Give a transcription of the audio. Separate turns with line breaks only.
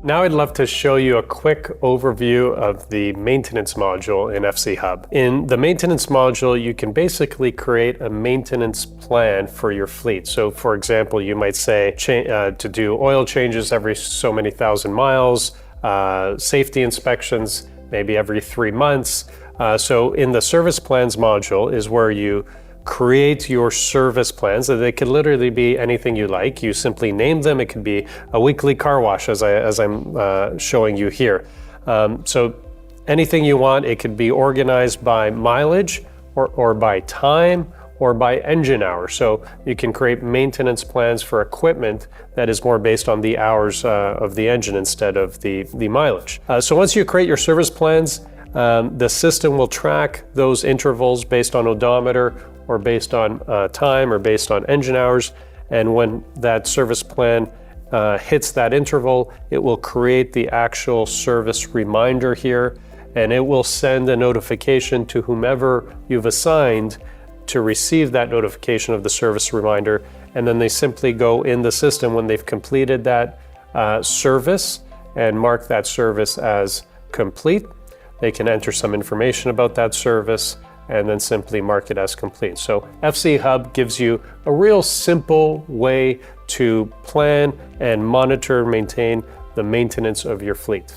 Now I'd love to show you a quick overview of the maintenance module in FC Hub. In the maintenance module, you can basically create a maintenance plan for your fleet. So for example, you might say to do oil changes every so many thousand miles, safety inspections maybe every 3 months. So in the service plans module is where you create your service plans. They could literally be anything you like. You simply name them. It could be a weekly car wash, as I'm showing you here. So anything you want. It could be organized by mileage or by time or by engine hours. So you can create maintenance plans for equipment that is more based on the hours of the engine instead of the mileage. So once you create your service plans, the system will track those intervals based on odometer or based on time or based on engine hours. And when that service plan hits that interval, it will create the actual service reminder here, and it will send a notification to whomever you've assigned to receive that notification of the service reminder. And then they simply go in the system when they've completed that service and mark that service as complete. They can enter some information about that service and then simply mark it as complete. So FC Hub gives you a real simple way to plan and monitor and maintain the maintenance of your fleet.